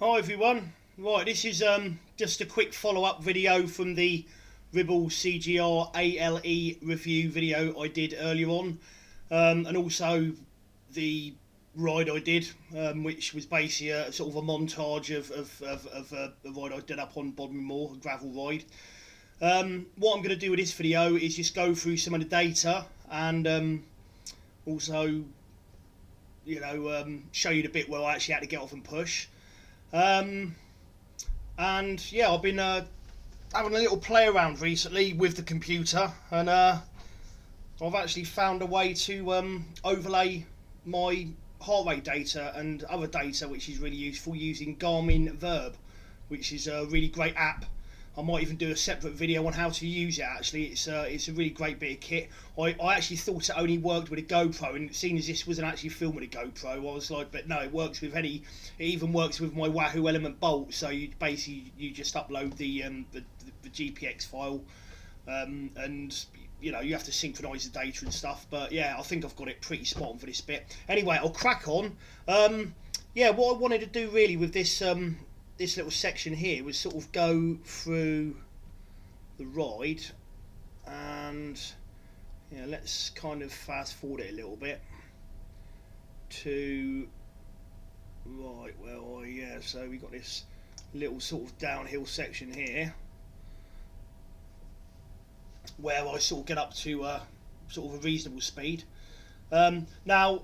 Hi everyone. Right, this is just a quick follow-up video from the Ribble CGR ALE review video I did earlier on, and also the ride I did, which was basically a sort of a montage of a ride I did up on Bodmin Moor, a gravel ride. What I'm going to do with this video is just go through some of the data and also, show you the bit where I actually had to get off and push. And yeah, I've been having a little play around recently with the computer, and I've actually found a way to overlay my heart rate data and other data, which is really useful, using Garmin Virb, which is a really great app. I might even do a separate video on how to use it. Actually, it's a really great bit of kit. I actually thought it only worked with a GoPro, and seeing as this wasn't actually filmed with a GoPro, I was like, but no, it works with any. It even works with my Wahoo Elemnt Bolt. So you basically just upload the GPX file, and you have to synchronize the data and stuff. But yeah, I think I've got it pretty spot on for this bit. Anyway, I'll crack on. Yeah, what I wanted to do really with this this little section here was sort of go through the ride, and let's kind of fast forward it a little bit to so we got this little sort of downhill section here where I sort of get up to sort of a reasonable speed. Now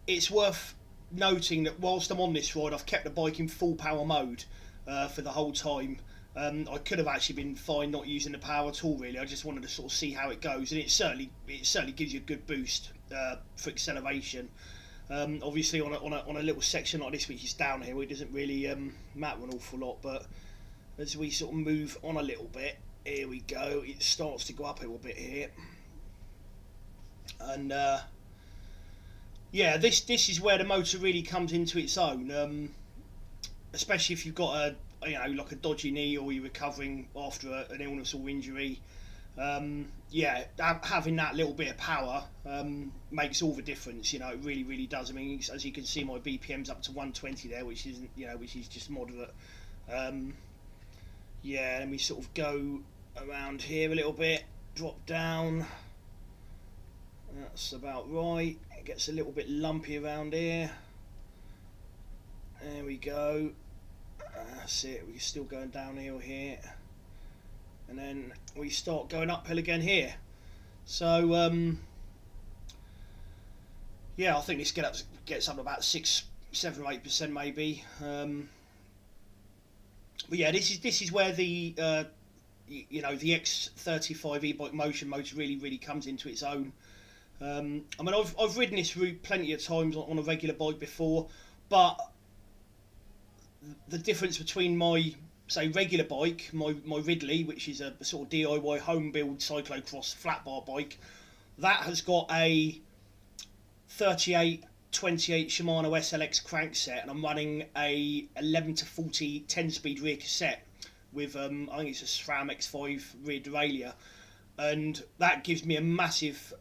it's worth noting that whilst I'm on this ride, I've kept the bike in full power mode for the whole time. I could have actually been fine not using the power at all, really. I just wanted to sort of see how it goes, and it certainly gives you a good boost for acceleration. Obviously on a little section like this, which is downhill, it doesn't really matter an awful lot, but as we sort of move on a little bit, here we go, it starts to go up a little bit here, and yeah, this is where the motor really comes into its own, especially if you've got a like a dodgy knee, or you're recovering after an illness or injury. Yeah, having that little bit of power makes all the difference. It really does. I mean, as you can see, my BPM's up to 120 there, which isn't which is just moderate. Yeah, and we sort of go around here a little bit, drop down. That's about right. It gets a little bit lumpy around here. There we go. That's it. We're still going downhill here, and then we start going uphill again here. So yeah, I think this gets up to about 6, 7 or 8% maybe. But yeah, this is where the the X35 eBike motion motor really comes into its own. I mean, I've ridden this route plenty of times on a regular bike before, but the difference between my, say, regular bike, my Ridley, which is a sort of DIY home build cyclocross flat bar bike, that has got a 38/28 Shimano SLX crankset, and I'm running a 11/40 10-speed rear cassette with I think it's a SRAM X5 rear derailleur, and that gives me a massive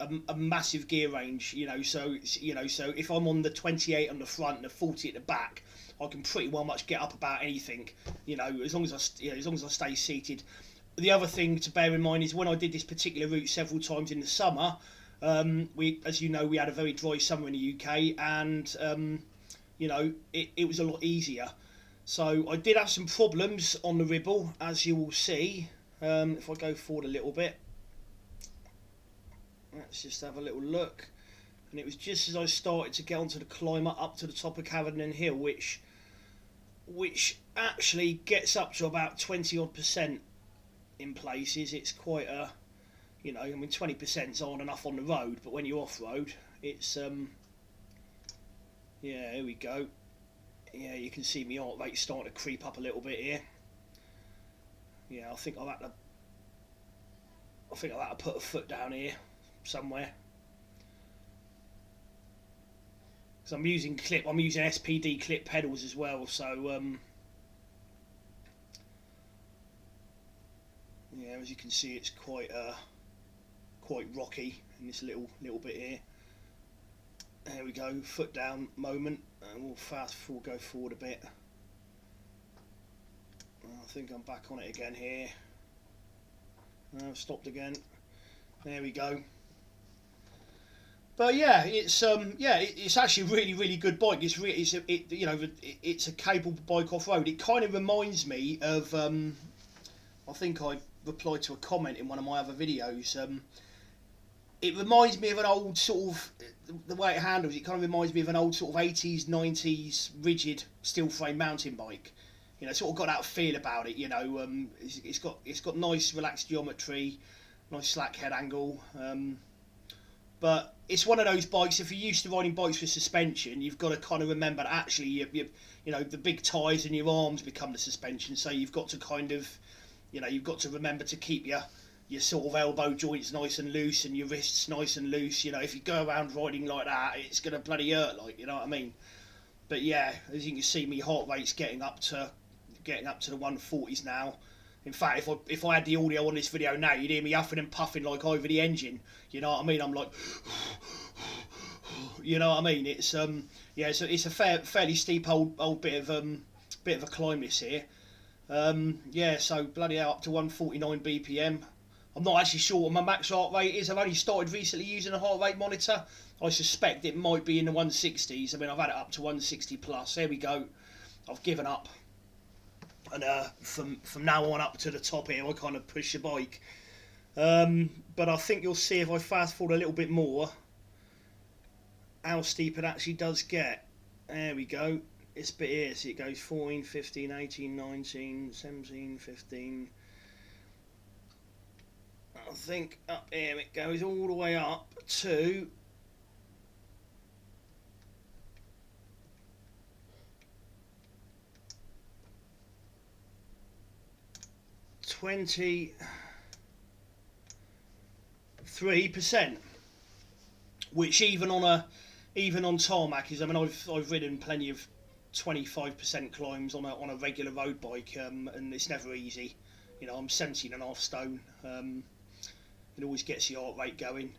gear range. So if I'm on the 28 on the front and the 40 at the back, I can pretty well much get up about anything. As long as I stay seated. The other thing to bear in mind is when I did this particular route several times in the summer, we had a very dry summer in the UK, and it was a lot easier. So I did have some problems on the Ribble, as you will see. If I go forward a little bit, let's just have a little look. And it was just as I started to get onto the climb up to the top of Caverden Hill, which actually gets up to about 20% in places. It's quite a, I mean, 20% aren't enough on the road, but when you're off road, it's yeah, here we go. Yeah, you can see my heart rate starting to creep up a little bit here. Yeah, I think I'll have to put a foot down here somewhere. So I'm using SPD clip pedals as well, so yeah, as you can see, it's quite rocky in this little bit here. There we go, foot down moment, and we'll go forward a bit. I think I'm back on it again here. I've stopped again. There we go. But yeah, it's actually a really good bike. It's a capable bike off road. It kind of reminds me of I think I replied to a comment in one of my other videos. It reminds me of an old sort of, the way it handles, it kind of reminds me of an old sort of 80s, 90s rigid steel frame mountain bike. You know, sort of got that feel about it. You know, it's got nice relaxed geometry, nice slack head angle. But it's one of those bikes. If you're used to riding bikes with suspension, you've got to kind of remember that actually, you know, the big tyres in your arms become the suspension. So you've got to kind of, you know, you've got to remember to keep your sort of elbow joints nice and loose and your wrists nice and loose. You know, if you go around riding like that, it's gonna bloody hurt, like, you know what I mean. But yeah, as you can see, my heart rate's getting up to the 140s now. In fact, if I had the audio on this video now, you'd hear me huffing and puffing like over the engine. You know what I mean? I'm like, you know what I mean? It's yeah, so it's a fairly steep old bit of a climb this here. Yeah, so bloody hell, up to 149 BPM. I'm not actually sure what my max heart rate is. I've only started recently using a heart rate monitor. I suspect it might be in the 160s. I mean, I've had it up to 160 plus. There we go. I've given up. And from now on up to the top here, I kind of push the bike. But I think you'll see if I fast forward a little bit more, how steep it actually does get. There we go. This bit here, so it goes 14, 15, 18, 19, 17, 15. I think up here it goes all the way up to 23%, which even on tarmac is. I mean, I've ridden plenty of 25% climbs on a regular road bike, and it's never easy. You know, I'm 17.5 stone. It always gets your heart rate going.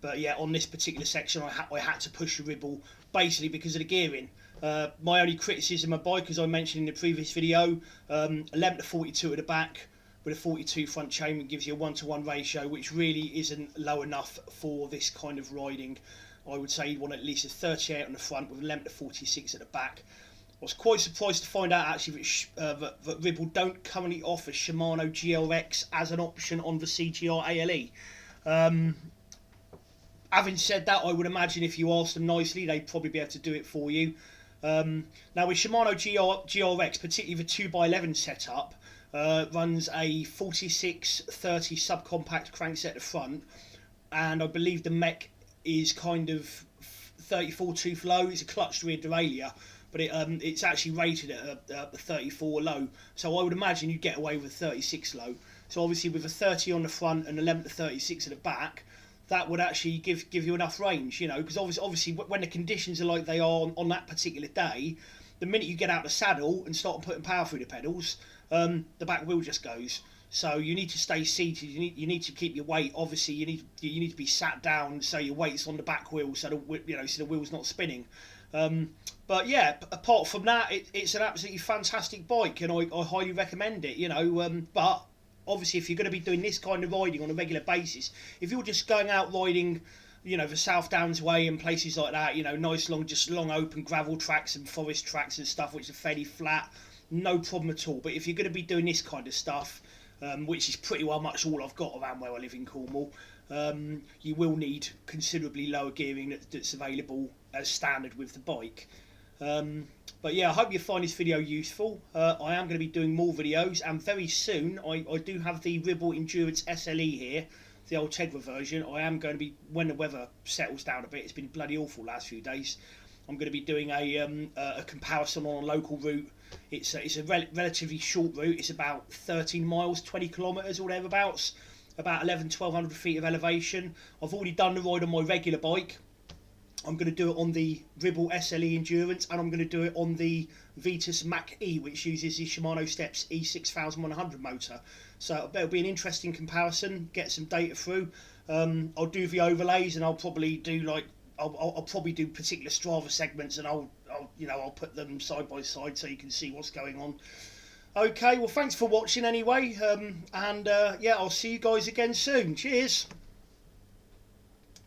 But yeah, on this particular section, I had to push the Ribble basically because of the gearing. My only criticism of bike, as I mentioned in the previous video, Elemnt 42 at the back with a 42 front chain gives you a 1-to-1 ratio, which really isn't low enough for this kind of riding. I would say you'd want at least a 38 on the front with Elemnt 46 at the back. I was quite surprised to find out actually that Ribble don't currently offer Shimano GRX as an option on the CGR ALE. Having said that, I would imagine if you asked them nicely, they'd probably be able to do it for you. Now with Shimano GRX, particularly the 2x11 setup, runs a 4630 subcompact crankset at the front, and I believe the mech is kind of 34 tooth low. It's a clutched rear derailleur, but it's actually rated at a 34 low, so I would imagine you'd get away with 36 low. So obviously with a 30 on the front and 11 to 36 at the back, that would actually give you enough range, you know, because obviously when the conditions are like they are on that particular day, the minute you get out of the saddle and start putting power through the pedals, the back wheel just goes. So you need to stay seated. You need to keep your weight. Obviously, you need to be sat down so your weight's on the back wheel, so the wheel's not spinning. But yeah, apart from that, it's an absolutely fantastic bike, and I highly recommend it. You know, but obviously, if you're going to be doing this kind of riding on a regular basis, if you're just going out riding, you know, the South Downs Way and places like that, you know, nice long open gravel tracks and forest tracks and stuff, which are fairly flat, no problem at all. But if you're going to be doing this kind of stuff, which is pretty well much all I've got around where I live in Cornwall, you will need considerably lower gearing that's available as standard with the bike. But yeah, I hope you find this video useful. I am going to be doing more videos, and very soon I do have the Ribble Endurance SLE here, the old Tegra version. I am going to be, when the weather settles down a bit, it's been bloody awful last few days, I'm going to be doing a comparison on a local route. It's a relatively short route. It's about 13 miles, 20 kilometres or thereabouts, about 1200 feet of elevation. I've already done the ride on my regular bike. I'm going to do it on the Ribble SLE Endurance, and I'm going to do it on the Vitus Mach-E, which uses the Shimano Steps E6100 motor. So it'll be an interesting comparison, get some data through. I'll do the overlays, and I'll probably do I'll probably do particular Strava segments, and I'll put them side by side so you can see what's going on. Okay, well thanks for watching anyway, and yeah, I'll see you guys again soon. Cheers.